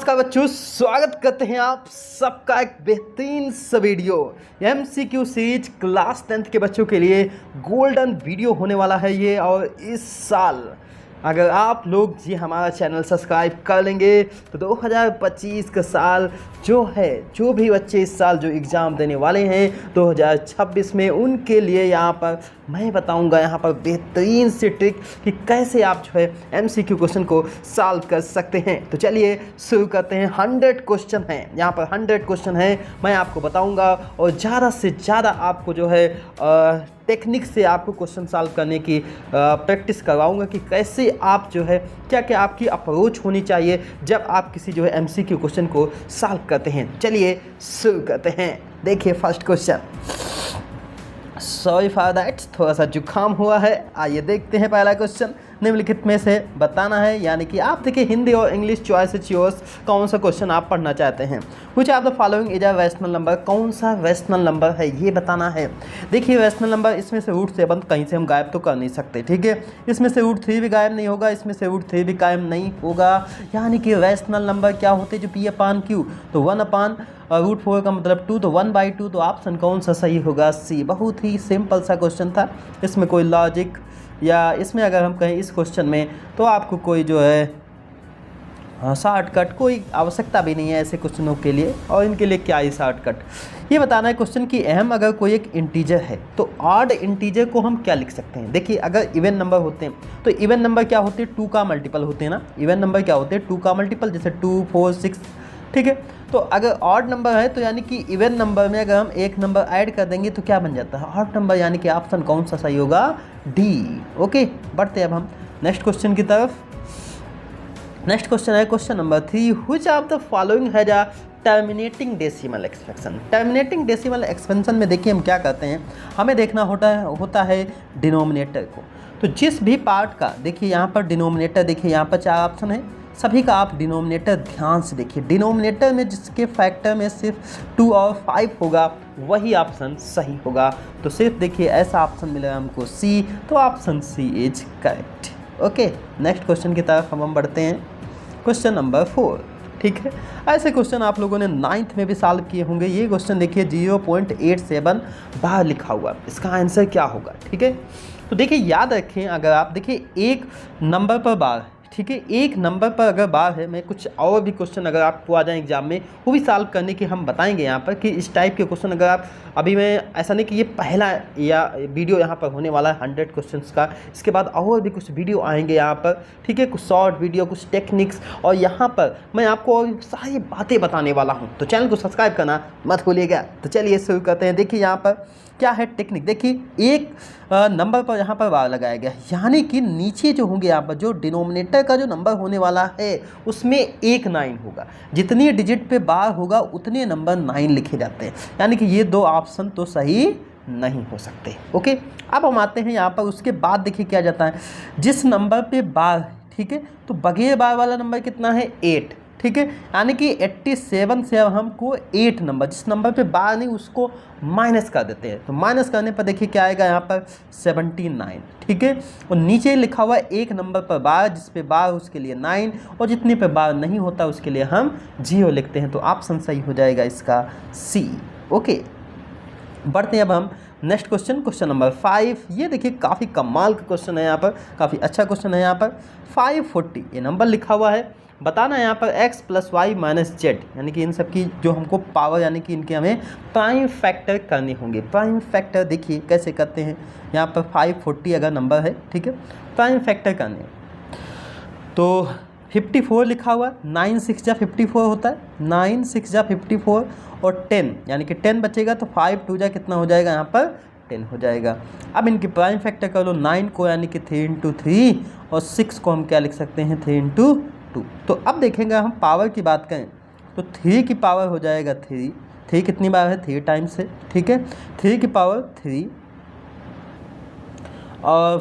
नमस्कार बच्चों, स्वागत करते हैं आप सबका एक बेहतरीन सा video MCQ series class 10th के बच्चों के लिए गोल्डन वीडियो होने वाला है ये। और इस साल अगर आप लोग जी हमारा चैनल सब्सक्राइब कर लेंगे तो 2025 का साल जो है, जो भी बच्चे इस साल जो एग्ज़ाम देने वाले हैं 2026 में, उनके लिए यहाँ पर मैं बताऊंगा यहाँ पर बेहतरीन सी ट्रिक कि कैसे आप जो है MCQ क्वेश्चन को सॉल्व कर सकते हैं। तो चलिए शुरू करते हैं। 100 क्वेश्चन हैं यहाँ पर, 100 क्वेश्चन हैं मैं आपको बताऊंगा और ज़्यादा से ज़्यादा आपको जो है टेक्निक से आपको क्वेश्चन सॉल्व करने की प्रैक्टिस करवाऊंगा कि कैसे आप जो है क्या क्या आपकी अप्रोच होनी चाहिए जब आप किसी जो है MCQ क्वेश्चन को सॉल्व करते हैं। चलिए शुरू करते हैं। देखिए first question. Sorry for that, थोड़ा सा जुकाम हुआ है। आइए देखते हैं पहला क्वेश्चन। निम्नलिखित में से बताना है, यानी कि आप देखिए हिंदी और इंग्लिश चॉइस इज योर्स, कौन सा क्वेश्चन आप पढ़ना चाहते हैं। Which of the following is a rational number, कौन सा रैशनल नंबर है ये बताना है। देखिए रैशनल नंबर, इसमें से √7 कहीं से हम गायब तो कर नहीं सकते, ठीक है। इसमें से √3 भी गायब नहीं होगा, इसमें से √3 भी गायब नहीं होगा। यानी कि रैशनल नंबर क्या होते हैं जो P/Q, तो 1/√4 का मतलब 2, तो 1/2। तो ऑप्शन कौन सा सही होगा? C। बहुत ही सिंपल सा क्वेश्चन था, इसमें कोई लॉजिक या इसमें अगर हम कहें इस क्वेश्चन में तो आपको कोई जो है शॉर्टकट कोई आवश्यकता भी नहीं है ऐसे क्वेश्चनों के लिए। और इनके लिए क्या ही शॉर्टकट, ये बताना है क्वेश्चन की अहम। अगर कोई एक इंटीजर है तो ऑड इंटीजर को हम क्या लिख सकते हैं। देखिए अगर इवन नंबर होते हैं तो इवन नंबर क्या होते हैं, 2 का मल्टीपल होते हैं ना। इवन नंबर क्या होते हैं, 2 का मल्टीपल, जैसे 2, 4, 6, ठीक है। तो अगर ऑड नंबर है तो यानी कि इवन नंबर में अगर हम एक नंबर ऐड कर देंगे तो क्या बन जाता है, ऑड नंबर। यानी कि ऑप्शन कौन सा सही होगा? डी। ओके, बढ़ते हैं अब हम नेक्स्ट क्वेश्चन की तरफ। नेक्स्ट क्वेश्चन है question number 3। Which of the following has a terminating decimal expansion. Terminating decimal expansion में देखिए हम क्या करते हैं, हमें देखना होता है डिनोमिनेटर को। तो जिस भी पार्ट का, देखिए यहाँ पर डिनोमिनेटर, देखिए यहाँ पर 4 ऑप्शन है, सभी का आप डिनोमिनेटर ध्यान से देखिए। डिनोमिनेटर में जिसके फैक्टर में सिर्फ 2 और 5 होगा वही ऑप्शन सही होगा। तो सिर्फ देखिए ऐसा ऑप्शन मिलेगा हमको C, तो option C is correct. Okay, next question की तरफ हम बढ़ते हैं। क्वेश्चन नंबर 4, ठीक है। ऐसे क्वेश्चन आप लोगों ने 9th में भी सॉल्व किए होंगे। ये क्वेश्चन देखिए 0.87 बार लिखा हुआ, इसका आंसर क्या होगा, ठीक है। तो देखिए याद रखें, अगर आप देखिए एक नंबर पर बार, ठीक है, एक नंबर पर अगर बार है, मैं कुछ और भी क्वेश्चन अगर आपको आ जाए एग्जाम में वो भी सॉल्व करने की हम बताएंगे यहाँ पर कि इस टाइप के क्वेश्चन अगर आप, अभी मैं ऐसा नहीं कि ये पहला या वीडियो यहाँ पर होने वाला है 100 क्वेश्चंस का, इसके बाद और भी कुछ वीडियो आएंगे यहाँ पर, ठीक है, कुछ शॉर्ट वीडियो, कुछ टेक्निक्स, और यहाँ पर मैं आपको और सारी बातें बताने वाला हूँ। तो चैनल को सब्सक्राइब करना मत भूलिएगा। तो चलिए शुरू करते हैं। देखिए यहाँ पर क्या है टेक्निक, देखिए एक नंबर पर यहाँ पर बार लगाया गया, यानी कि नीचे जो होंगे यहाँ पर जो डिनोमिनेटर का जो नंबर होने वाला है उसमें एक 9 होगा। जितनी डिजिट पे बार होगा उतने नंबर 9 लिखे जाते हैं, यानी कि ये 2 ऑप्शन तो सही नहीं हो सकते। ओके, अब हम आते हैं यहाँ पर। उसके बाद देखिए क्या जाता है, जिस नंबर पे बार, ठीक है, तो बगैर बार वाला नंबर कितना है, 8, ठीक है। यानी कि 87 से अब हमको 8 नंबर, जिस नंबर पे बार नहीं उसको माइनस कर देते हैं। तो माइनस करने पर देखिए क्या आएगा यहाँ पर 79, ठीक है। और नीचे लिखा हुआ एक नंबर पर बार, जिस पे बार उसके लिए 9, और जितने पे बार नहीं होता उसके लिए हम 0 लिखते हैं। तो ऑप्शन सही हो जाएगा इसका C। ओके, बढ़ते हैं अब हम नेक्स्ट क्वेश्चन, क्वेश्चन नंबर 5। ये देखिए काफ़ी कमाल का क्वेश्चन है यहाँ पर, काफ़ी अच्छा क्वेश्चन है यहाँ पर। 540 ये नंबर लिखा हुआ है, बताना है यहाँ पर x + y - z, यानी कि इन सब की जो हमको पावर, यानी कि इनके हमें प्राइम फैक्टर करने होंगे। प्राइम फैक्टर देखिए कैसे करते हैं, यहाँ पर 540 अगर नंबर है, ठीक है, प्राइम फैक्टर करने तो 54 लिखा हुआ, 9 6 जा 54 होता है, 9 6 जा 54 और 10, यानी कि 10 बचेगा तो 5 2 जा कितना हो जाएगा, यहाँ पर 10 हो जाएगा। अब इनकी प्राइम फैक्टर कर लो, 9 को यानी कि 3 × 3 और 6 को हम क्या लिख सकते हैं, 3 × 2। तो अब देखेंगे हम पावर की बात करें तो 3 की पावर हो जाएगा 3, 3 कितनी बार है, 3 टाइम्स है, ठीक है। 3 की पावर 3 और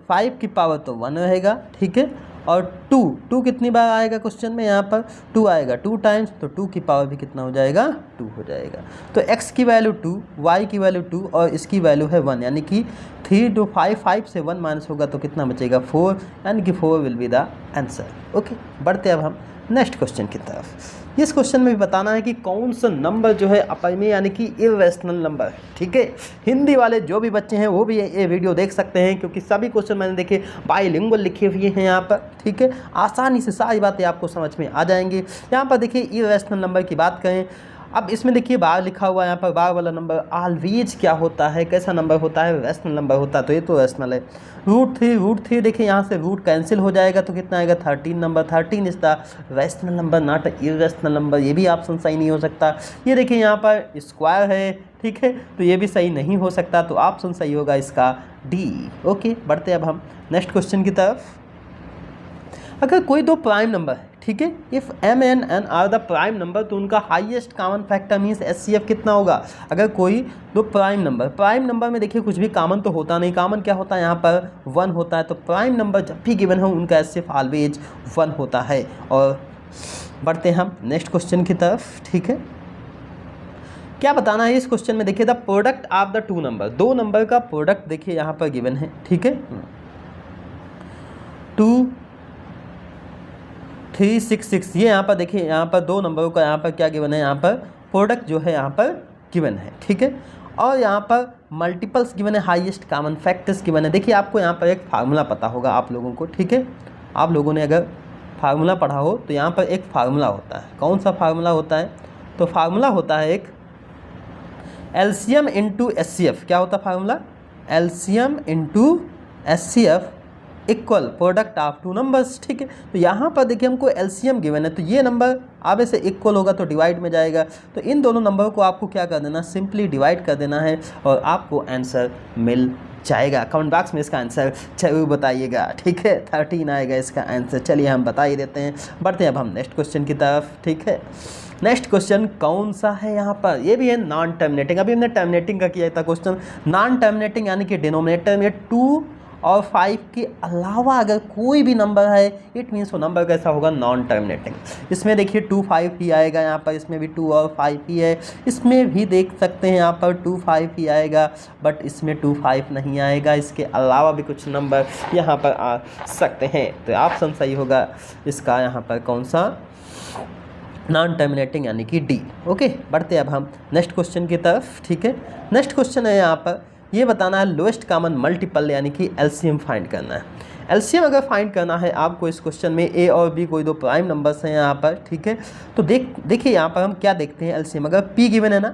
5 की पावर तो 1 रहेगा, ठीक है। और 2 कितनी बार आएगा क्वेश्चन में, यहाँ पर 2 आएगा 2 टाइम्स, तो 2 की पावर भी कितना हो जाएगा, 2 हो जाएगा। तो x की वैल्यू 2, y की वैल्यू 2 और इसकी वैल्यू है 1, यानी कि 3 to 5 से 1 माइनस होगा तो कितना बचेगा, 4, यानी कि 4 will be the answer. Okay, बढ़ते अब हम नेक्स्ट क्वेश्चन की तरफ। इस क्वेश्चन में भी बताना है कि कौन सा नंबर जो है अपर में यानी कि इर्रेशनल नंबर है। ठीक है, हिंदी वाले जो भी बच्चे हैं वो भी ये वीडियो देख सकते हैं, क्योंकि सभी क्वेश्चन मैंने देखे बाइलिंगुअल लिखे हुए हैं यहाँ पर। ठीक है, आसानी से सारी बातें आपको समझ में आ जाएंगी। यहाँ पर देखिए इर्रेशनल नंबर की बात करें, अब इसमें देखिए बार लिखा हुआ है, यहाँ पर बार वाला नंबर ऑलवेज क्या होता है, कैसा नंबर होता है, रैशनल नंबर होता है, तो ये तो रैशनल है। रूट थ्री देखिए यहाँ से रूट कैंसिल हो जाएगा तो कितना आएगा 13 number. 13 is the rational number not irrational number, ये भी ऑप्शन सही नहीं हो सकता। ये देखिए यहाँ पर स्क्वायर है, ठीक है, तो ये भी सही नहीं हो सकता, तो ऑप्शन सही होगा इसका डी। ओके, बढ़ते अब हम नेक्स्ट क्वेश्चन की तरफ। अगर कोई दो प्राइम नंबर है, ठीक है, if m and n are the prime number, तो उनका highest common factor means HCF कितना होगा। अगर कोई दो प्राइम नंबर में देखिए कुछ भी कॉमन तो होता नहीं, कॉमन क्या होता है यहाँ पर 1 होता है, तो प्राइम नंबर जब भी गिवन हो उनका HCF ऑलवेज 1 होता है। और बढ़ते हैं हम नेक्स्ट क्वेश्चन की तरफ। ठीक है, क्या बताना है इस क्वेश्चन में, देखिए the product of the to number, दो नंबर का प्रोडक्ट देखिए यहाँ पर गिवन है। ठीक है, 2 3 6 6, ये यहाँ पर देखिए यहाँ पर दो नंबरों का यहाँ पर क्या गिवन है, यहाँ पर प्रोडक्ट जो है यहाँ पर गिवन है। ठीक है, और यहाँ पर मल्टीपल्स गिवन है, हाईएस्ट कॉमन फैक्टर्स गिवन है। देखिए आपको यहाँ पर एक फार्मूला पता होगा आप लोगों को। ठीक है, आप लोगों ने अगर फार्मूला पढ़ा हो तो यहाँ पर एक फार्मूला होता है। कौन सा फार्मूला होता है, तो फार्मूला होता है एक LCM इंटू HCF। क्या होता है formula, LCM into HCF equal product of two numbers. ठीक है, तो यहाँ पर देखिए हमको LCM गिवन है, तो ये नंबर आगे से इक्वल होगा तो डिवाइड में जाएगा, तो इन दोनों नंबर को आपको क्या कर देना, सिंपली डिवाइड कर देना है और आपको आंसर मिल जाएगा। कमेंट बॉक्स में इसका आंसर जरूर बताइएगा। ठीक है, 13 आएगा इसका आंसर। चलिए हम बता ही देते हैं, बढ़ते हैं अब हम नेक्स्ट क्वेश्चन की तरफ। ठीक है, नेक्स्ट क्वेश्चन कौन सा है यहाँ पर, ये भी है नॉन टर्मिनेटिंग। अभी हमने टर्मिनेटिंग का किया था क्वेश्चन, नॉन टर्मिनेटिंग यानी कि डिनोमिनेटर में 2 और 5 के अलावा अगर कोई भी नंबर है, इट मीन्स वो नंबर कैसा होगा, नॉन टर्मिनेटिंग। इसमें देखिए 2 5 ही आएगा, यहाँ पर इसमें भी 2 और 5 ही है, इसमें भी देख सकते हैं यहाँ पर 2 5 ही आएगा, बट इसमें 2 5 नहीं आएगा, इसके अलावा भी कुछ नंबर यहाँ पर आ सकते हैं। तो ऑप्शन सही होगा इसका यहाँ पर कौन सा, नॉन टर्मिनेटिंग यानी कि डी। ओके, बढ़ते अब हम नेक्स्ट क्वेश्चन की तरफ। ठीक है, नेक्स्ट क्वेश्चन है यहाँ पर, ये बताना है लोएस्ट कॉमन मल्टीपल यानी कि LCM फाइंड करना है। LCM अगर फाइंड करना है आपको इस क्वेश्चन में, A और B कोई दो प्राइम नंबर्स हैं यहाँ पर। ठीक है, तो देखिए यहाँ पर हम क्या देखते हैं, LCM अगर P गिवन है ना,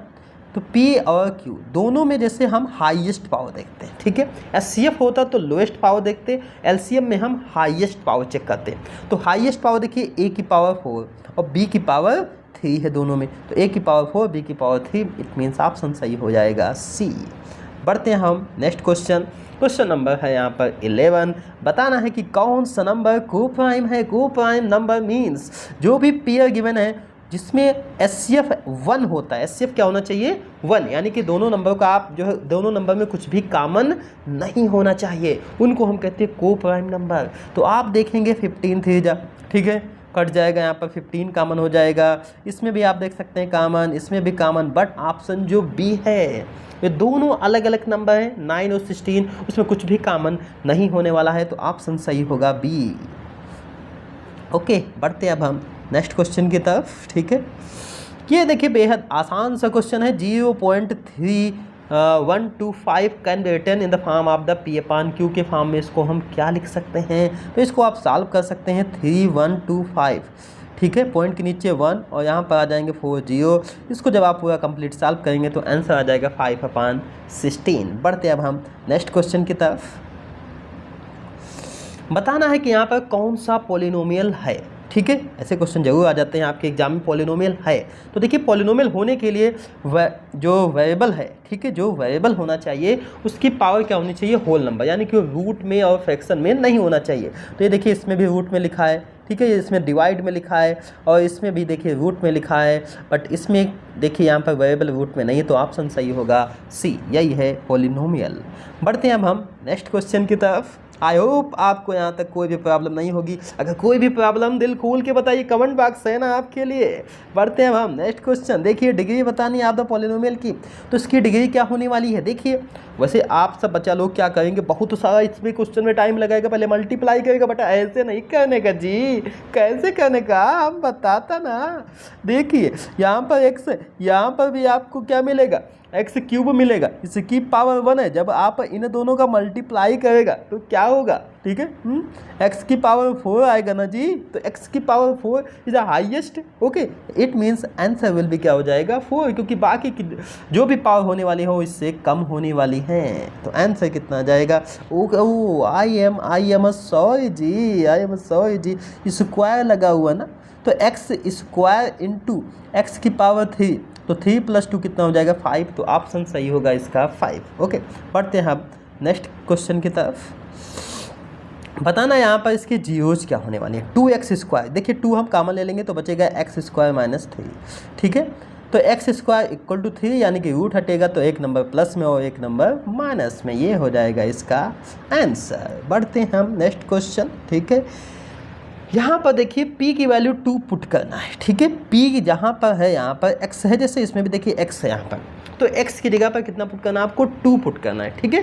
तो P और Q दोनों में जैसे हम हाईएस्ट पावर देखते हैं। ठीक है, HCF होता तो लोएस्ट पावर देखते, LCM में हम हाईएस्ट पावर चेक करते हैं। तो हाईएस्ट पावर देखिए A की पावर 4 और B की पावर 3 है दोनों में, तो A की पावर 4 B की पावर 3, इट मीन्स ऑप्शन सही हो जाएगा C। बढ़ते हैं हम नेक्स्ट क्वेश्चन। क्वेश्चन नंबर है यहाँ पर 11, बताना है कि कौन सा नंबर को प्राइम है। को प्राइम नंबर मीन्स जो भी पेयर गिवन है जिसमें HCF 1 होता है। HCF क्या होना चाहिए, 1, यानी कि दोनों नंबर का आप जो है दोनों नंबर में कुछ भी कॉमन नहीं होना चाहिए, उनको हम कहते हैं को प्राइम नंबर। तो आप देखेंगे 15 3 जा, ठीक है, कट जाएगा, यहाँ पर 15 कॉमन हो जाएगा, इसमें भी आप देख सकते हैं कॉमन, इसमें भी कॉमन, बट ऑप्शन जो बी है, ये दोनों अलग अलग नंबर हैं 9 और 16, उसमें कुछ भी कॉमन नहीं होने वाला है, तो ऑप्शन सही होगा बी। ओके, बढ़ते अब हम नेक्स्ट क्वेश्चन की तरफ। ठीक है, ये देखिए बेहद आसान सा क्वेश्चन है, 0.3125 can be written in the form of the P/Q के फॉर्म में इसको हम क्या लिख सकते हैं, तो इसको आप सॉल्व कर सकते हैं 3125। ठीक है, पॉइंट के नीचे 1 और यहाँ पर आ जाएंगे 4 0, इसको जब आप पूरा कंप्लीट सॉल्व करेंगे तो आंसर आ जाएगा 5/16। बढ़ते अब हम नेक्स्ट क्वेश्चन की तरफ। बताना है कि यहाँ पर कौन सा पॉलिनोमियल है। ठीक है, ऐसे क्वेश्चन जरूर आ जाते हैं आपके एग्जाम में, पॉलिनोमियल है। तो देखिए पॉलिनोमियल होने के लिए जो वेरिएबल है, ठीक है, जो वेरिएबल होना चाहिए उसकी पावर क्या होनी चाहिए, होल नंबर, यानी कि रूट में और फ्रैक्शन में नहीं होना चाहिए। तो ये देखिए इसमें भी रूट में लिखा है, ठीक है, इसमें डिवाइड में लिखा है और इसमें भी देखिए रूट में लिखा है, बट इसमें देखिए यहाँ पर वेरिएबल रूट में नहीं है, तो ऑप्शन सही होगा सी, यही है पॉलिनोमियल। बढ़ते हैं अब हम नेक्स्ट क्वेश्चन की तरफ। आई होप आपको यहाँ तक कोई भी प्रॉब्लम नहीं होगी। अगर कोई भी प्रॉब्लम दिल खोल के बताइए, कमेंट बॉक्स है ना आपके लिए। बढ़ते हैं हम नेक्स्ट क्वेश्चन। देखिए डिग्री बतानी है आप द पॉलिनोमियल की, तो इसकी डिग्री क्या होने वाली है। देखिए वैसे आप सब बच्चा लोग क्या करेंगे, बहुत सारा इसमें क्वेश्चन में टाइम लगाएगा, पहले मल्टीप्लाई करेगा, बट ऐसे नहीं करने का जी। कैसे करने का हम बताता ना। देखिए यहाँ पर एक्स, यहाँ पर भी आपको क्या मिलेगा, एक्स क्यूब मिलेगा, इसकी पावर 1 है। जब आप इन दोनों का मल्टीप्लाई करेगा तो क्या होगा, ठीक है, एक्स की पावर 4 आएगा ना जी। तो एक्स की power 4 is the highest. Okay, it means answer will भी क्या हो जाएगा 4, क्योंकि बाकी की जो भी पावर होने वाली हो इससे कम होने वाली है। तो आंसर कितना आ जाएगा, ओ आई एम सॉरी जी, स्क्वायर लगा हुआ ना, तो एक्स स्क्वायर इंटू एक्स की पावर 3, तो 3 + 2 कितना हो जाएगा 5। तो ऑप्शन सही होगा इसका 5। ओके, पढ़ते हैं हम नेक्स्ट क्वेश्चन की तरफ। बताना यहाँ पर इसकी जीरोज क्या होने वाली है। 2x², देखिए 2 हम कॉमन ले लेंगे तो बचेगा x² - 3, ठीक है। तो x² = 3, यानी कि रूट हटेगा तो एक नंबर प्लस में और एक नंबर माइनस में, ये हो जाएगा इसका आंसर। बढ़ते हैं हम नेक्स्ट क्वेश्चन, ठीक है। यहाँ पर देखिए p की वैल्यू 2 पुट करना है, ठीक है। p जहाँ पर है, यहाँ पर x है, जैसे इसमें भी देखिए x है यहाँ पर, तो x की जगह पर कितना पुट करना है आपको, 2 पुट करना है, ठीक है।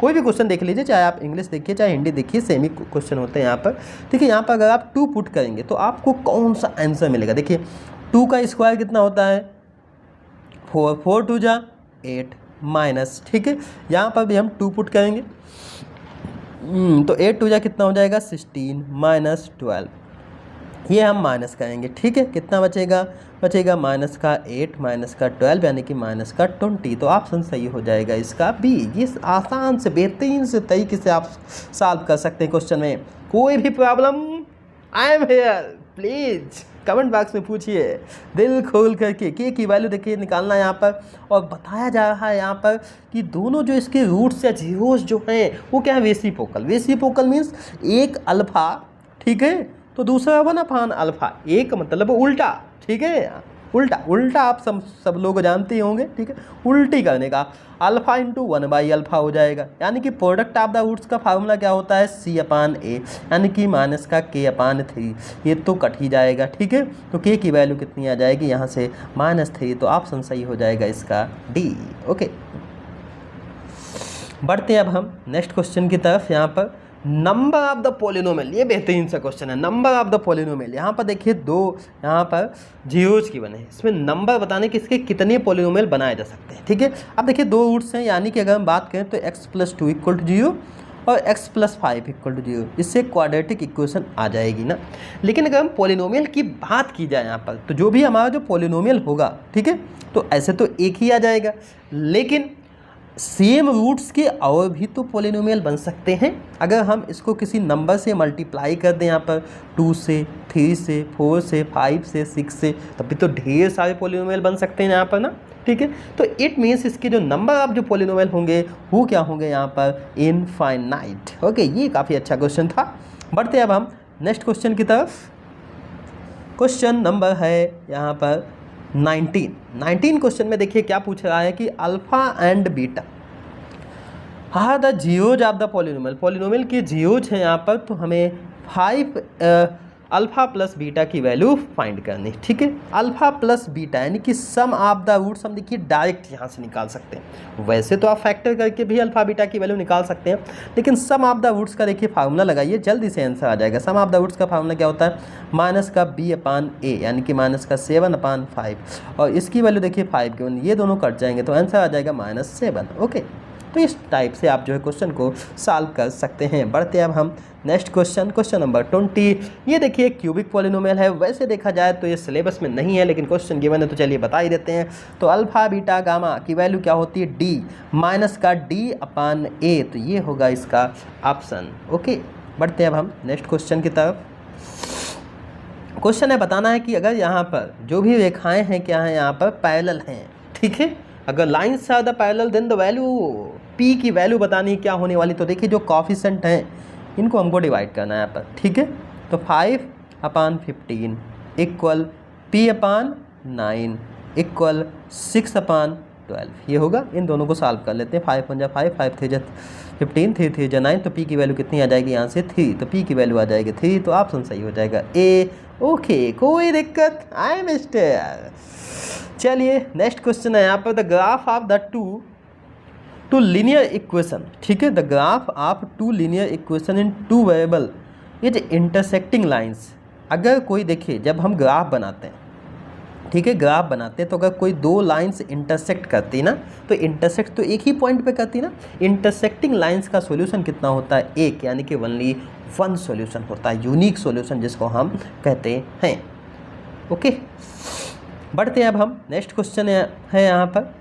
कोई भी क्वेश्चन देख लीजिए, चाहे आप इंग्लिश देखिए चाहे हिंदी देखिए, सेम ही क्वेश्चन होते हैं यहाँ पर, ठीक है। यहाँ पर अगर आप 2 पुट करेंगे तो आपको कौन सा आंसर मिलेगा। देखिए 2 का स्क्वायर कितना होता है 4, 4 × 2 = 8 माइनस, ठीक है। यहाँ पर भी हम 2 पुट करेंगे, तो 8 × 2 = कितना हो जाएगा 16 माइनस 12, ये हम माइनस करेंगे, ठीक है। कितना बचेगा माइनस का 8 माइनस का 12, यानी कि माइनस का 20। तो ऑप्शन सही हो जाएगा इसका बी। ये आसान से बेहतरीन से तरीके से आप सॉल्व कर सकते हैं क्वेश्चन में। कोई भी problem, I am here, please comment box में पूछिए दिल खोल करके। के की वैल्यू देखिए निकालना है यहाँ पर, और बताया जा रहा है यहाँ पर कि दोनों जो इसके रूट्स या जीरोस जो हैं वो क्या है, रेसिप्रोकल मीन्स एक अल्फ़ा, ठीक है, तो दूसरा 1/α, एक मतलब उल्टा, ठीक है। उल्टा आप सब लोग जानते ही होंगे, ठीक है। उल्टी करने का अल्फ़ा × 1/α हो जाएगा, यानी कि प्रोडक्ट ऑफ द रूट्स का फार्मूला क्या होता है C/A, यानी कि माइनस का K/3। ये तो कट ही जाएगा, ठीक है। तो K की वैल्यू कितनी आ जाएगी यहाँ से -3। तो ऑप्शन सही हो जाएगा इसका डी। ओके, बढ़ते हैं अब हम नेक्स्ट क्वेश्चन की तरफ। यहाँ पर नंबर ऑफ द पॉलिनोमियल, ये बेहतरीन सा क्वेश्चन है। नंबर ऑफ द पॉलिनोमियल, यहाँ पर देखिए 2 यहाँ पर जीरोज की बने हैं, इसमें नंबर बताने कि इसके कितने पॉलिनोमियल बनाए जा सकते हैं, ठीक है। अब देखिए 2 रूट्स हैं, यानी कि अगर हम बात करें तो x + 2 = 0 और x + 5 = 0, इससे क्वाड्रेटिक इक्वेशन आ जाएगी ना। लेकिन अगर हम पॉलिनोमियल की बात की जाए यहाँ पर, तो जो भी हमारा जो पॉलिनोमियल होगा, ठीक है, तो ऐसे तो एक ही आ जाएगा, लेकिन सेम रूट्स के और भी तो पॉलिनोमियल बन सकते हैं। अगर हम इसको किसी नंबर से मल्टीप्लाई कर दें, यहाँ पर 2 से, 3 से, 4 से, 5 से, 6 से, तब भी तो ढेर सारे पॉलिनोमियल बन सकते हैं यहाँ पर ना, ठीक है। तो इट मीन्स इसके जो नंबर ऑफ जो पॉलिनोमियल होंगे वो क्या होंगे यहाँ पर, इनफाइनाइट। ओके, ये काफ़ी अच्छा क्वेश्चन था। बढ़ते अब हम नेक्स्ट क्वेश्चन की तरफ। क्वेश्चन नंबर है यहाँ पर 19 क्वेश्चन में देखिए क्या पूछ रहा है कि alpha and beta are the zeros of the polynomial के जीरोज हैं यहाँ पर, तो हमें 5 अल्फा प्लस बीटा की वैल्यू फाइंड करनी, ठीक है। अल्फा प्लस बीटा यानी कि सम ऑफ द रूट्स हम देखिए डायरेक्ट यहाँ से निकाल सकते हैं। वैसे तो आप फैक्टर करके भी अल्फा बीटा की वैल्यू निकाल सकते हैं, लेकिन सम ऑफ द रूट्स का देखिए फार्मूला लगाइए, जल्दी से आंसर आ जाएगा। सम ऑफ द रूट्स का फार्मूला क्या होता है, माइनस का b/a, यानी कि माइनस का 7/5, और इसकी वैल्यू देखिए 5 के 1, ये दोनों कट जाएंगे तो आंसर आ जाएगा -7। ओके, तो इस टाइप से आप जो है क्वेश्चन को सॉल्व कर सकते हैं। बढ़ते अब हम नेक्स्ट क्वेश्चन नंबर 20। ये देखिए क्यूबिक पॉलिनोमियल है। वैसे देखा जाए तो ये सिलेबस में नहीं है, लेकिन क्वेश्चन गिवन है तो चलिए बता ही देते हैं। तो अल्फा बीटा गामा की वैल्यू क्या होती है, d माइनस का d/a, तो ये होगा इसका ऑप्शन। ओके, बढ़ते अब हम नेक्स्ट क्वेश्चन की तरफ। क्वेश्चन है बताना है कि अगर यहाँ पर जो भी रेखाएं हैं क्या है यहाँ पर पैरेलल हैं, ठीक है। अगर lines are the parallel then the value p की वैल्यू बतानी क्या होने वाली। तो देखिए जो कॉफिशेंट हैं इनको हमको डिवाइड करना है यहाँ पर, ठीक है। तो 5/15 = p/9 = 6/2 12। ये होगा, इन दोनों को सॉल्व कर लेते हैं। 5 1 जा 5, 5 3 जा 15, 3 3 जा 9, तो पी की वैल्यू कितनी आ जाएगी यहाँ से 3, तो पी की वैल्यू आ जाएगी 3, तो ऑप्शन सही हो जाएगा ए। ओके, कोई दिक्कत आई मिस्टर। चलिए नेक्स्ट क्वेश्चन है यहाँ पर, the graph of the two linear equation, ठीक है, the graph of two linear equation in two variable is intersecting lines. अगर कोई देखिए, जब हम ग्राफ बनाते हैं, ठीक है, ग्राफ बनाते हैं, तो अगर कोई दो लाइंस इंटरसेक्ट करती ना, तो इंटरसेक्ट तो एक ही पॉइंट पे करती ना, इंटरसेक्टिंग लाइंस का सॉल्यूशन कितना होता है, एक, यानी कि ओनली वन सॉल्यूशन होता है, यूनिक सॉल्यूशन जिसको हम कहते हैं। ओके, बढ़ते हैं अब हम, नेक्स्ट क्वेश्चन है यहाँ पर।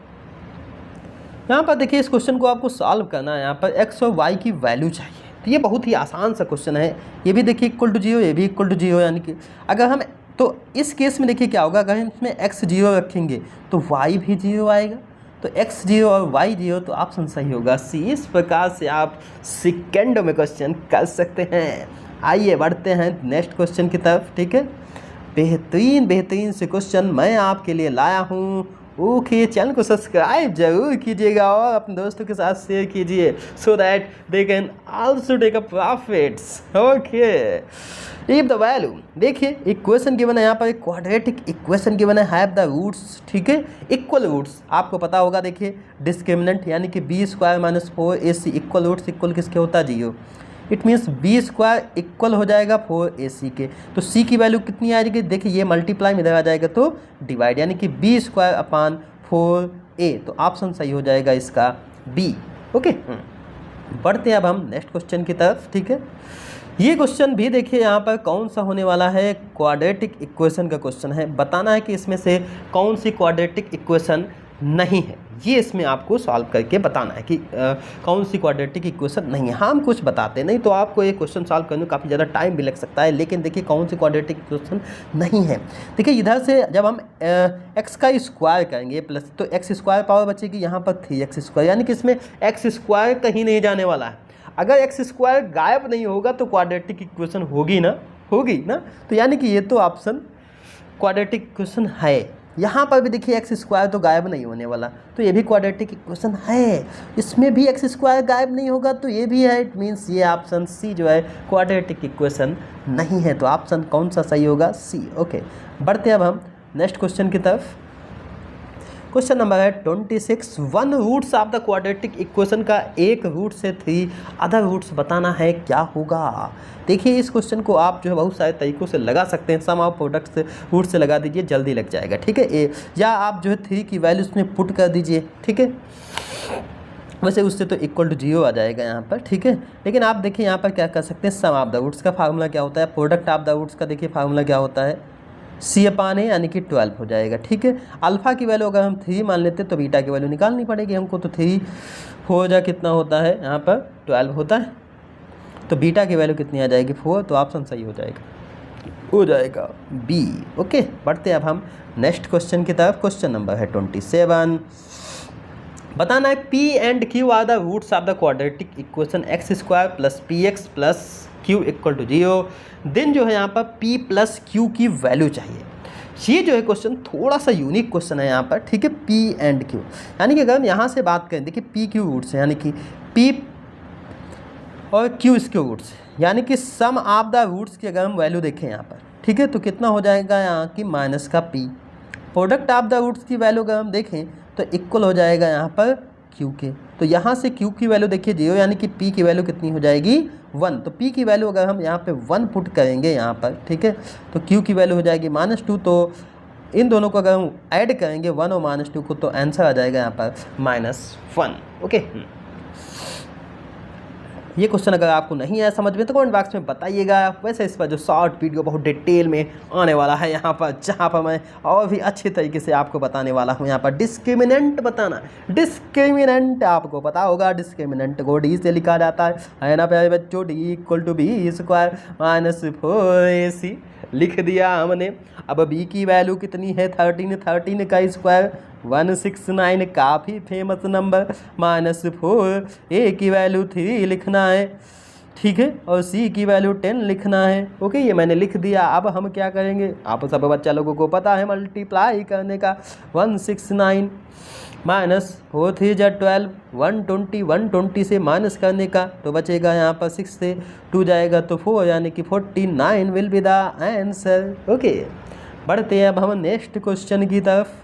यहाँ पर देखिए, इस क्वेश्चन को आपको सॉल्व करना है। यहाँ पर एक्स और वाई की वैल्यू चाहिए, तो ये बहुत ही आसान सा क्वेश्चन है। ये भी देखिए इक्वल टू 0, ये भी इक्वल टू 0, यानी कि अगर हम, तो इस केस में देखिए क्या होगा, अगर हम इसमें x 0 रखेंगे तो y भी 0 आएगा, तो x 0 और y 0, तो ऑप्शन सही होगा सी। इस प्रकार से आप सेकेंड में क्वेश्चन कर सकते हैं। आइए बढ़ते हैं नेक्स्ट क्वेश्चन की तरफ, ठीक है। बेहतरीन से क्वेश्चन मैं आपके लिए लाया हूँ। ओके, चैनल को सब्सक्राइब जरूर कीजिएगा और अपने दोस्तों के साथ शेयर कीजिए, so that they can also take a profits. Okay, if the value, देखिए इक्वेशन गिवन है यहाँ पर, एक क्वाड्रेटिक इक्वेशन गिवन है, हैव द रूट्स, ठीक है, इक्वल रूट्स। आपको पता होगा, देखिए डिस्क्रिमिनेंट यानी कि b² - 4ac equal roots equal किसके होता है, 0। इट मीन्स b² इक्वल हो जाएगा 4ac के, तो c की वैल्यू कितनी आ जाएगी, देखिए ये मल्टीप्लाई में इधर आ जाएगा तो डिवाइड, यानी कि b² / 4a, तो ऑप्शन सही हो जाएगा इसका b। ओके, बढ़ते हैं अब हम नेक्स्ट क्वेश्चन की तरफ, ठीक है। ये क्वेश्चन भी देखिए यहाँ पर कौन सा होने वाला है, क्वाड्रेटिक इक्वेशन का क्वेश्चन है। बताना है कि इसमें से कौन सी क्वाड्रेटिक इक्वेशन नहीं है, ये इसमें आपको सॉल्व करके बताना है कि कौन सी क्वाड्रेटिक इक्वेशन नहीं है। हम कुछ बताते नहीं तो आपको ये क्वेश्चन सॉल्व करने में काफ़ी ज़्यादा टाइम भी लग सकता है, लेकिन देखिए कौन सी क्वाड्रेटिक इक्वेशन नहीं है। देखिए इधर से जब हम x का स्क्वायर करेंगे प्लस, तो x² पावर बचेगी यहाँ पर 3x², यानी कि इसमें x² कहीं नहीं जाने वाला है। अगर x² गायब नहीं होगा तो क्वाड्रेटिक इक्वेशन होगी ना, तो यानी कि ये तो ऑप्शन क्वाड्रेटिक इक्वेशन है। यहाँ पर भी देखिए x² तो गायब नहीं होने वाला, तो ये भी क्वाड्रेटिक इक्वेशन है। इसमें भी x² गायब नहीं होगा तो ये भी है। इट मीन्स ये ऑप्शन सी जो है क्वाड्रेटिक इक्वेशन नहीं है, तो ऑप्शन कौन सा सही होगा, सी। ओके, बढ़ते हैं अब हम नेक्स्ट क्वेश्चन की तरफ। क्वेश्चन नंबर है 26, one roots of the quadratic equation का एक रूट से 3 अदर रूट्स बताना है, क्या होगा। देखिए इस क्वेश्चन को आप जो है बहुत सारे तरीक़ों से लगा सकते हैं। सम ऑफ प्रोडक्ट से रूट से लगा दीजिए, जल्दी लग जाएगा, ठीक है। या आप जो है 3 की वैल्यू उसमें पुट कर दीजिए, ठीक है। वैसे उससे तो इक्वल टू 0 आ जाएगा यहाँ पर, ठीक है। लेकिन आप देखिए यहाँ पर क्या कर सकते हैं, सम ऑफ द रूट्स का फार्मूला क्या होता है, प्रोडक्ट ऑफ द रूट्स का देखिए फार्मूला क्या होता है, C/A, यानी कि 12 हो जाएगा, ठीक है। अल्फ़ा की वैल्यू अगर हम 3 मान लेते तो बीटा की वैल्यू निकालनी पड़ेगी हमको, तो 3 हो जा कितना होता है यहाँ पर 12 होता है, तो बीटा की वैल्यू कितनी आ जाएगी 4, तो ऑप्शन सही हो जाएगा बी। ओके, बढ़ते अब हम नेक्स्ट क्वेश्चन की तरफ। क्वेश्चन नंबर है 27, बताना है P and Q are the roots of the quadratic equation x² + px + q = 0। Then जो है यहाँ पर P + Q की वैल्यू चाहिए। ये जो है क्वेश्चन थोड़ा सा यूनिक क्वेश्चन है यहाँ पर, ठीक है। P एंड Q, यानी कि अगर हम यहाँ से बात करें, देखिए P Q रूट्स है, यानी कि P और Q इसके रूट्स, यानी कि सम ऑफ द रूट्स की अगर हम वैल्यू देखें यहाँ पर, ठीक है, तो कितना हो जाएगा यहाँ की माइनस का P। Product of the roots की वैल्यू अगर हम देखें तो इक्वल हो जाएगा यहाँ पर Q के, तो यहाँ से Q की वैल्यू देखिए 0, यानी कि P की वैल्यू कितनी हो जाएगी 1। तो P की वैल्यू अगर हम यहाँ पे 1 पुट करेंगे यहाँ पर, ठीक है, तो Q की वैल्यू हो जाएगी -2। तो इन दोनों को अगर हम ऐड करेंगे 1 और -2 को, तो आंसर आ जाएगा यहाँ पर -1। ओके, ये क्वेश्चन अगर आपको नहीं आया समझ में तो कमेंट बॉक्स में बताइएगा। वैसे इस पर जो शॉर्ट वीडियो बहुत डिटेल में आने वाला है यहाँ पर, जहाँ पर मैं और भी अच्छे तरीके से आपको बताने वाला हूँ। यहाँ पर डिस्क्रिमिनेंट बताना, डिस्क्रिमिनेंट आपको पता होगा, डिस्क्रिमिनेंट को डी से लिखा जाता है ना प्यारे बच्चों, D = B² - 4AC लिख दिया हमने। अब B की वैल्यू कितनी है 13, 13 का स्क्वायर 169, काफ़ी फेमस नंबर, -4। A की वैल्यू 3 लिखना है, ठीक है, और c की वैल्यू 10 लिखना है। ओके, ये मैंने लिख दिया। अब हम क्या करेंगे, आप सब बच्चा लोगों को पता है मल्टीप्लाई करने का। 169 माइनस 4 3 जा 12, 120, 120 से माइनस करने का, तो बचेगा यहाँ पर 6 से 2 जाएगा तो 4, यानी कि 49 will be the answer. Okay, बढ़ते हैं अब हम नेक्स्ट क्वेश्चन की तरफ।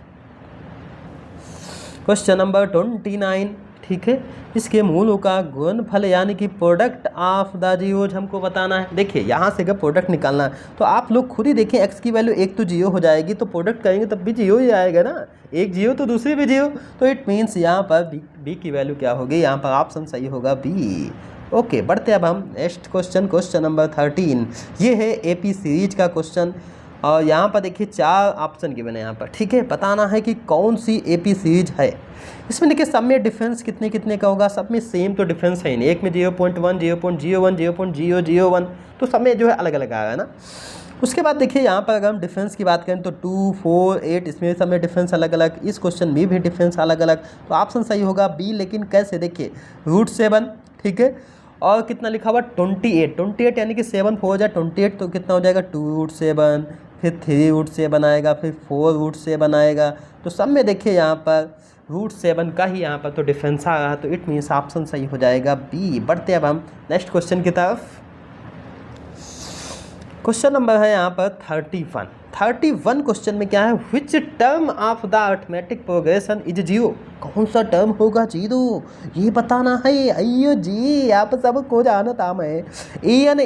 क्वेश्चन नंबर 29, ठीक है, इसके मूलों का गुणनफल यानी कि प्रोडक्ट ऑफ द जीरोज हमको बताना है। देखिए यहाँ से अगर प्रोडक्ट निकालना है तो आप लोग खुद ही देखें, एक्स की वैल्यू एक तो जीरो हो जाएगी, तो प्रोडक्ट करेंगे तब भी जीरो ही आएगा ना, एक जीरो तो दूसरी भी जीरो, तो इट मीन्स यहाँ पर बी की वैल्यू क्या होगी, यहाँ पर ऑप्शन सही होगा बी। ओके, बढ़ते अब हम नेक्स्ट क्वेश्चन, क्वेश्चन नंबर 13। ये है AP सीरीज का क्वेश्चन, और यहाँ पर देखिए 4 ऑप्शन गिवन है यहाँ पर, ठीक है। बताना है कि कौन सी AP सीरीज है। इसमें देखिए सब में डिफरेंस कितने कितने का होगा, सब में सेम तो डिफरेंस है ही नहीं, एक में 0.1, 0.01, 0.001, तो सब में जो है अलग अलग आएगा ना। उसके बाद देखिए यहाँ पर अगर हम डिफरेंस की बात करें तो 2, 4, 8, इसमें सब में डिफरेंस अलग अलग, इस क्वेश्चन में भी डिफरेंस अलग अलग, तो ऑप्शन सही होगा बी। लेकिन कैसे, देखिए √7, ठीक है, और कितना लिखा हुआ 28 यानी कि 7 4 जा 28, तो कितना हो जाएगा 2√7, फिर 3√7 आएगा, फिर 4√7 आएगा, तो सब में देखिए यहाँ पर √7 का ही यहाँ पर तो डिफरेंस आ रहा, तो इट मीन्स ऑप्शन सही हो जाएगा बी। बढ़ते अब हम नेक्स्ट क्वेश्चन की तरफ। क्वेश्चन नंबर है यहाँ पर 31 क्वेश्चन में क्या है, which term of the arithmetic progression is zero. कौन सा टर्म होगा जीरो, ये बताना है। अयो जी, आप सबको जाना था मैं। an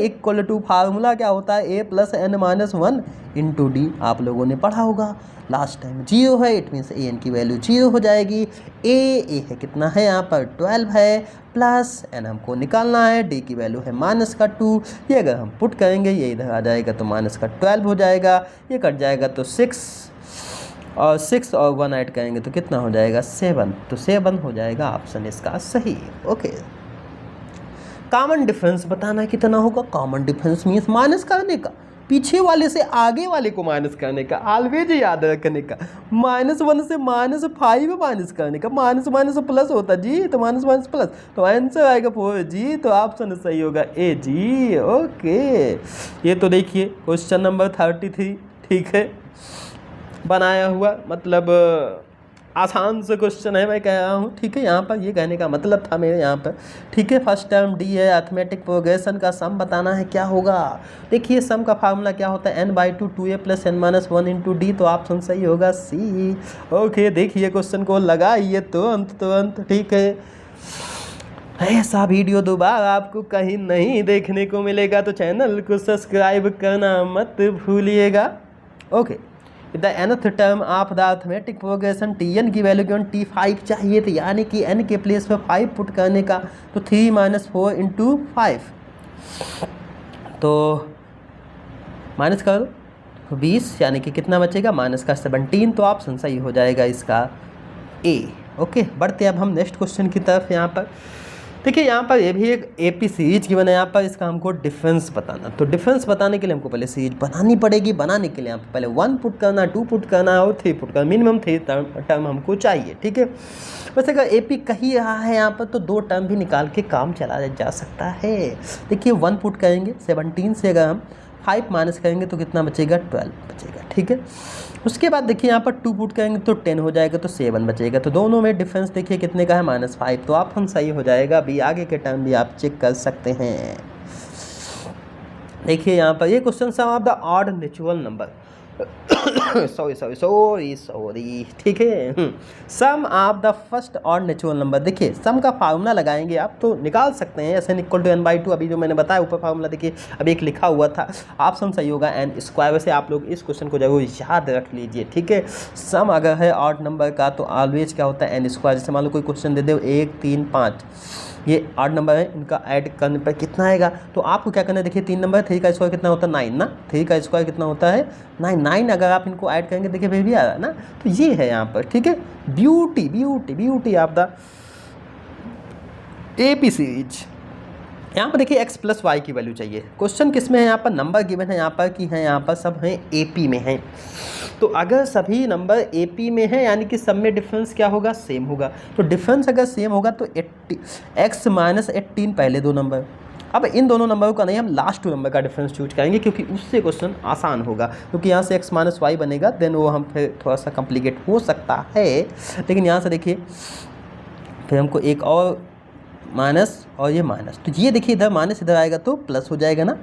= फार्मूला क्या होता है, a + n - 1 × d, आप लोगों ने पढ़ा होगा लास्ट टाइम। जीरो है, इट मीन्स an की वैल्यू जीरो हो जाएगी। a है कितना है यहाँ पर 12 है, प्लस n हमको निकालना है, d की वैल्यू है -2, ये अगर हम पुट करेंगे ये इधर आ जाएगा तो -12 हो जाएगा, ये कट जाएगा तो 6 और 1 ऐड करेंगे तो कितना हो जाएगा 7, तो 7 हो जाएगा ऑप्शन इसका सही। ओके, कॉमन डिफरेंस बताना है कितना होगा। कॉमन डिफरेंस मीन्स माइनस करने का, पीछे वाले से आगे वाले को माइनस करने का, ऑलवेज याद रखने का। -1 से -5 माइनस करने का, माइनस प्लस होता जी, तो माइनस प्लस, तो आंसर आएगा 4 जी, तो ऑप्शन सही होगा ए जी। ओके, ये तो देखिए क्वेश्चन नंबर 33, ठीक है, बनाया हुआ, मतलब आसान से क्वेश्चन है मैं कह रहा हूँ, ठीक है। यहाँ पर ये कहने का मतलब था मेरे यहाँ पर, ठीक है। फर्स्ट टर्म डी है, अर्थमेटिक प्रोग्रेशन का सम बताना है क्या होगा। देखिए सम का फार्मूला क्या होता है, n/2 2a + n - 1 × d, तो ऑप्शन सही होगा सी। ओके, देखिए क्वेश्चन को लगाइए तुरंत, ठीक है। ऐसा वीडियो दोबारा आपको कहीं नहीं देखने को मिलेगा, तो चैनल को सब्सक्राइब करना मत भूलिएगा। Okay, the nth term of the arithmetic progression, tn की वैल्यू केवल t5 चाहिए थी, यानी कि n के प्लेस पर 5 पुट करने का, तो 3 - 4 × 5, तो माइनस कर दो तो 20, यानी कि कितना बचेगा -17, तो ऑप्शन सही हो जाएगा इसका ए। ओके, बढ़ते अब हम नेक्स्ट क्वेश्चन की तरफ। यहाँ पर देखिए, यहाँ पर ये भी एक AP सीरीज की बना है, यहाँ पर इसका हमको डिफरेंस बताना। तो डिफरेंस बताने के लिए हमको पहले सीरीज बनानी पड़ेगी। बनाने के लिए यहाँ पर पहले 1 पुट करना, 2 पुट करना और 3 पुट करना, मिनिमम 3 टर्म हमको चाहिए, ठीक है। वैसे अगर AP कही रहा है यहाँ पर तो 2 टर्म भी निकाल के काम चला जा सकता है। देखिए 1 पुट करेंगे, 17 से अगर हम 5 माइनस करेंगे तो कितना बचेगा 12 बचेगा, ठीक है। उसके बाद देखिए यहाँ पर 2 पुट करेंगे तो 10 हो जाएगा, तो 7 बचेगा, तो दोनों में डिफरेंस देखिए कितने का है -5, तो ऑप्शन सही हो जाएगा अभी। आगे के टाइम भी आप चेक कर सकते हैं। देखिए यहाँ पर ये question sum of the odd natural number sorry, ठीक है, sum of the first odd natural number. देखिए सम का फार्मूला लगाएंगे आप तो निकाल सकते हैं, SN = n/2, अभी जो मैंने बताया ऊपर फार्मूला देखिए अभी एक लिखा हुआ था, ऑप्शन सही होगा n²। वैसे आप लोग इस क्वेश्चन को जरूर याद रख लीजिए, ठीक है। सम अगर है ऑड नंबर का तो ऑलवेज क्या होता है n²। जैसे मान लो कोई क्वेश्चन दे दे 1 3 5, ये 8 नंबर है, इनका ऐड करने पर कितना आएगा, तो आपको क्या करना है, देखिए 3 नंबर, 3 का स्क्वायर कितना होता है 9 ना, 3 का स्क्वायर कितना होता है 9, अगर आप इनको ऐड करेंगे देखिए फिर भी आ रहा है ना, तो ये है यहाँ पर, ठीक है। Beauty of the AP series. यहाँ पर देखिए x + y की वैल्यू चाहिए। क्वेश्चन किस में है, यहाँ पर नंबर गिवन है यहाँ पर कि है, यहाँ पर सब हैं AP में हैं, तो अगर सभी नंबर AP में है यानी कि सब में डिफरेंस क्या होगा, सेम होगा। तो डिफरेंस अगर सेम होगा तो x - 18 पहले 2 नंबर अब इन दोनों नंबरों का नहीं, हम लास्ट 2 नंबर का डिफरेंस चूज करेंगे क्योंकि उससे क्वेश्चन आसान होगा, क्योंकि यहाँ से x माइनस वाई बनेगा, देन वो हम फिर थोड़ा सा कॉम्प्लिकेट हो सकता है। लेकिन यहाँ से देखिए फिर हमको एक और माइनस और ये माइनस, तो ये देखिए इधर माइनस इधर आएगा तो प्लस हो जाएगा ना,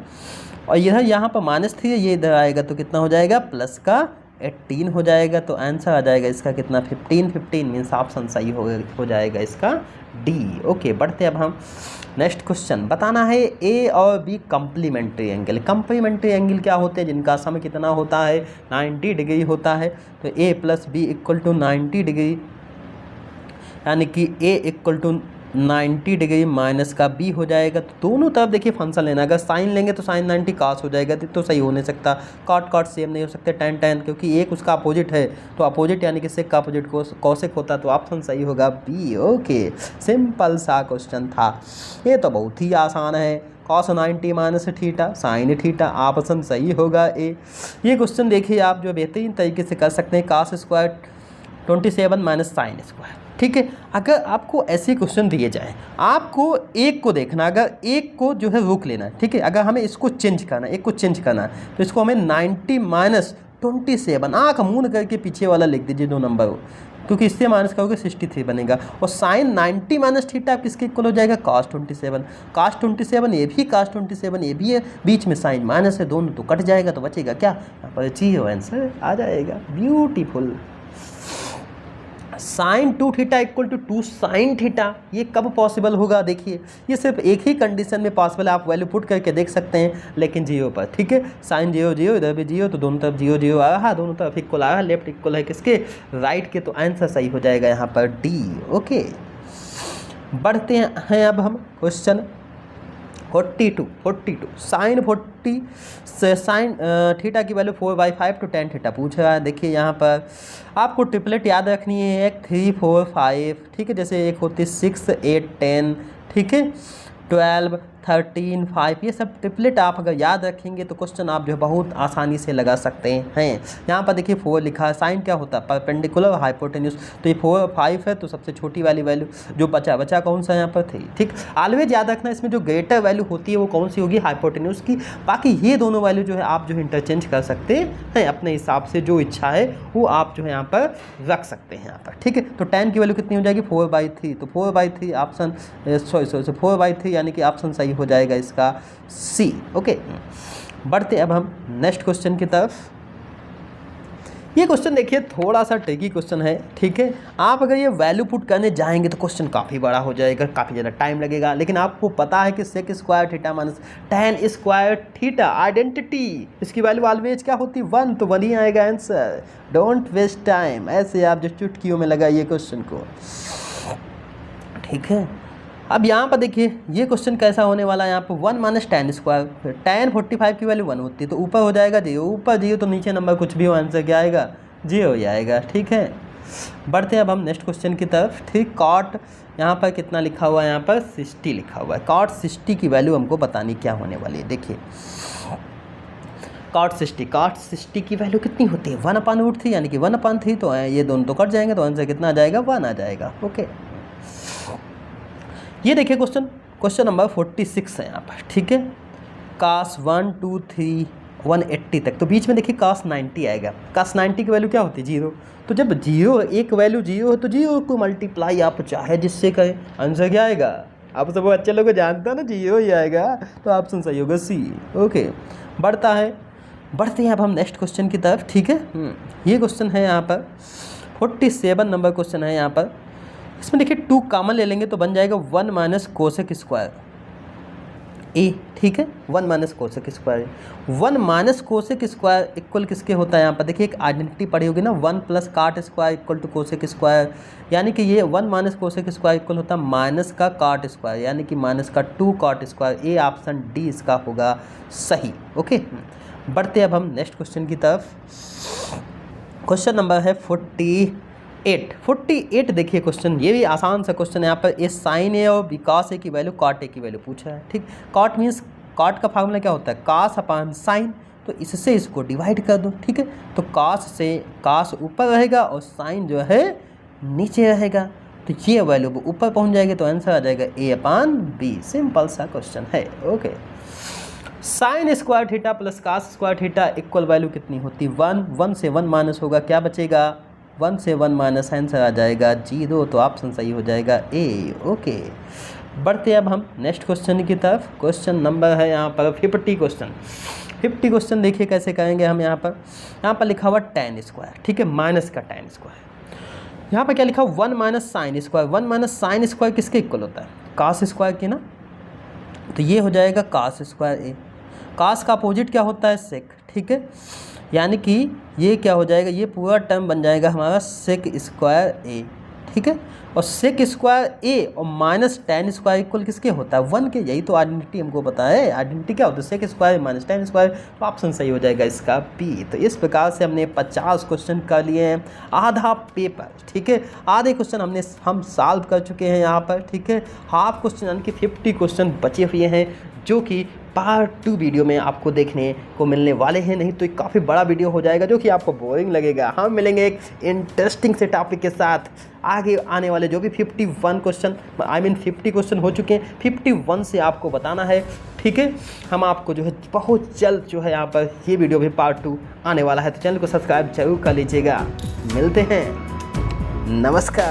और यह यहाँ पर माइनस थी, ये इधर आएगा तो कितना हो जाएगा, प्लस का 18 हो जाएगा। तो आंसर आ जाएगा इसका कितना, 15 मीन्स ऑप्शन सही हो जाएगा इसका डी। ओके, बढ़ते अब हम नेक्स्ट क्वेश्चन। बताना है ए और B complementary angle. Complementary angle क्या होते हैं, जिनका सम कितना होता है, 90 डिग्री होता है। तो a plus b equal to 90 degree, यानी कि a equal to 90 degree minus का बी हो जाएगा। तो दोनों तरफ देखिए फंक्शन लेना, अगर साइन लेंगे तो साइन 90 कास हो जाएगा, तो सही हो नहीं सकता। कॉट कॉट सेम नहीं हो सकते, टेन टेन, क्योंकि एक उसका अपोजिट है, तो अपोजिट यानी कि सेक का अपोजिट कौशिक होता, तो ऑप्शन सही होगा बी। ओके, सिंपल सा क्वेश्चन था, ये तो बहुत ही आसान है। Cos 90 minus theta sine theta, option सही होगा ए। ये क्वेश्चन देखिए आप जो बेहतरीन तरीके से कर सकते हैं, cos square 27 minus sine square. ठीक है, अगर आपको ऐसे क्वेश्चन दिए जाए, आपको एक को देखना, अगर एक को जो है रोक लेना है। ठीक है, अगर हमें इसको चेंज करना है, एक को चेंज करना है, तो इसको हमें 90 माइनस 27, आँख मूंद करके पीछे वाला लिख दीजिए 2 नंबर हो, क्योंकि इससे माइनस करोगे 63 बनेगा। और साइन 90 माइनस थीटा किसके इक्वल हो जाएगा, कास 27। कास 27 ये भी कास 27 ये भी है, बीच में साइन माइनस है, दोनों तो कट जाएगा, तो बचेगा क्या, यहाँ पर जीरो आंसर आ जाएगा। Beautiful. Sine 2 theta equal to 2 sine theta, ये कब पॉसिबल होगा, देखिए ये सिर्फ एक ही कंडीशन में पॉसिबल है, आप वैल्यू पुट करके देख सकते हैं, लेकिन जीरो पर। ठीक है, साइन 0 0, इधर भी 0, तो दोनों तरफ 0 0 आ रहा, दोनों तरफ इक्वल आ रहा, लेफ्ट इक्वल है किसके, राइट के, तो आंसर सही हो जाएगा यहाँ पर डी। ओके, बढ़ते हैं अब हम क्वेश्चन 42 साइन 40 से साइन थीटा की वैल्यू 4/5 टू tan थीटा पूछ रहा है। देखिए यहाँ पर आपको ट्रिपलेट याद रखनी है, 1 3 4 5। ठीक है, जैसे एक होती 6 8 10, ठीक है, 12 13 5, ये सब ट्रिपलेट आप अगर याद रखेंगे तो क्वेश्चन आप जो है बहुत आसानी से लगा सकते हैं। यहाँ पर देखिए 4 लिखा है, साइन क्या होता है, परपेंडिकुलर हाइपोटेन्यूज, तो ये 4 5 है, तो सबसे छोटी वाली वैल्यू जो बचा कौन सा यहाँ पर थी। ठीक, ऑलवेज याद रखना इसमें जो ग्रेटर वैल्यू होती है वो कौन सी होगी, हाइपोटेन्यूज की। बाकी ये दोनों वैल्यू जो है आप जो है इंटरचेंज कर सकते हैं अपने हिसाब से, जो इच्छा है वो आप जो है यहाँ पर रख सकते हैं यहाँ पर। ठीक है, तो tan की वैल्यू कितनी हो जाएगी, 4/3, तो 4/3 ऑप्शन सॉरी 4/3 यानी कि ऑप्शन सही हो जाएगा इसका सी। ओके, बढ़ते अब हम नेक्स्ट क्वेश्चन की तरफ। ये क्वेश्चन देखिए थोड़ा सा ट्रिकी क्वेश्चन है। ठीक है, आप अगर ये वैल्यू पुट करने जाएंगे तो क्वेश्चन काफ़ी बड़ा हो जाएगा, काफ़ी ज़्यादा टाइम लगेगा, लेकिन आपको पता है कि sec square theta minus tan square theta identity, इसकी वैल्यू ऑलवेज क्या होती है, 1, तो 1 ही आएगा आंसर। डोंट वेस्ट टाइम, ऐसे आप जो चुटकियों में लगाइए क्वेश्चन को। ठीक है, अब यहाँ पर देखिए ये क्वेश्चन कैसा होने वाला है, यहाँ पर 1 माइनस tan स्क्वायर, फिर tan 45 की वैल्यू 1 होती है, तो ऊपर हो जाएगा 0, ऊपर 0 तो नीचे नंबर कुछ भी हो, आंसर क्या आएगा, 0 ही आएगा। ठीक है, बढ़ते हैं अब हम नेक्स्ट क्वेश्चन की तरफ। ठीक, कॉट यहाँ पर कितना लिखा हुआ है, यहाँ पर 60 लिखा हुआ है। कॉट 60 की वैल्यू हमको बतानी क्या होने वाली है। देखिए कॉट 60 की वैल्यू कितनी होती है, 1/√3, यानी कि 1/3, तो ये दोनों तो कट जाएंगे, तो आंसर कितना आ जाएगा, 1 आ जाएगा। ओके, ये देखिए क्वेश्चन नंबर 46 है यहाँ पर। ठीक है, कास 1 2 3 180 तक, तो बीच में देखिए कास 90 आएगा। कास 90 की वैल्यू क्या होती है, 0, तो जब 0 एक वैल्यू 0 है तो 0 को मल्टीप्लाई आप चाहे जिससे करें, आंसर क्या आएगा, आप सब अच्छे लोग जानते हैं ना, 0 ही आएगा, तो ऑप्शन सही होगा सी। ओके, बढ़ते हैं अब हम नेक्स्ट क्वेश्चन की तरफ। ठीक है, ये क्वेश्चन है यहाँ पर 47 नंबर क्वेश्चन है यहाँ पर। इसमें देखिए 2 कॉमन ले लेंगे तो बन जाएगा 1 माइनस कोसेक स्क्वायर ए। ठीक है, 1 minus cosec square, 1 minus cosec square equal किसके होता है, यहाँ पर देखिए एक आइडेंटिटी पड़ी होगी ना, 1 plus cot square equal to cosec square, यानी कि ये 1 माइनस कोसेक स्क्वायर इक्वल होता है माइनस का काट स्क्वायर, यानी कि माइनस का 2 काट स्क्वायर। ए ऑप्शन डी इसका होगा सही। ओके, बढ़ते अब हम नेक्स्ट क्वेश्चन की तरफ। क्वेश्चन नंबर है 48। देखिए क्वेश्चन ये भी आसान सा क्वेश्चन है। यहाँ पर ए साइन ए और बिकॉस ए की वैल्यू कॉट ए की वैल्यू पूछा है। ठीक, कॉट मीन्स कॉट का फार्मूला क्या होता है, कास अपान साइन, तो इससे इसको डिवाइड कर दो। ठीक है, तो कास से कास ऊपर रहेगा और साइन जो है नीचे रहेगा, तो ये वैल्यू ऊपर पहुंच जाएगी तो आंसर आ जाएगा A/B। सिंपल सा क्वेश्चन है। Okay, sine square theta plus cos square theta equal value कितनी होती? 1। 1 से 1 माइनस होगा, क्या बचेगा? 1 से 1 माइनस, आंसर आ जाएगा 0। तो ऑप्शन सही हो जाएगा ए। ओके, बढ़ते अब हम नेक्स्ट क्वेश्चन की तरफ। क्वेश्चन नंबर है यहाँ पर 50 क्वेश्चन। 50 क्वेश्चन देखिए कैसे करेंगे हम। यहाँ पर लिखा हुआ tan स्क्वायर, ठीक है, माइनस का tan स्क्वायर। यहाँ पर क्या लिखा हुआ? 1 minus sine square. 1 minus sine square किसके इक्वल होता है? कास स्क्वायर की ना। तो ये हो जाएगा कास स्क्वायर ए। कास का अपोजिट क्या होता है? सेक, ठीक है। यानी कि ये क्या हो जाएगा? ये पूरा टर्म बन जाएगा हमारा सेक स्क्वायर ए, ठीक है। और सेक स्क्वायर ए और माइनस tan स्क्वायर इक्वल किसके होता है? 1 के। यही तो आइडेंटिटी हमको पता है। आइडेंटिटी क्या होता है? Sec square minus tan square. तो ऑप्शन सही हो जाएगा इसका बी। तो इस प्रकार से हमने 50 क्वेश्चन कर लिए हैं, आधा पेपर, ठीक है। आधे क्वेश्चन हम सॉल्व कर चुके हैं यहाँ पर, ठीक है। हाफ क्वेश्चन यानी कि 50 क्वेश्चन बचे हुए हैं, जो कि पार्ट 2 वीडियो में आपको देखने को मिलने वाले हैं। नहीं तो एक काफ़ी बड़ा वीडियो हो जाएगा जो कि आपको बोरिंग लगेगा। हम मिलेंगे एक इंटरेस्टिंग से टॉपिक के साथ। आगे आने वाले जो भी 51 क्वेश्चन, 50 क्वेश्चन हो चुके हैं, 51 से आपको बताना है, ठीक है। हम आपको जो है बहुत जल्द जो है यहाँ पर ये वीडियो भी पार्ट 2 आने वाला है। तो चैनल को सब्सक्राइब जरूर कर लीजिएगा। मिलते हैं, नमस्कार।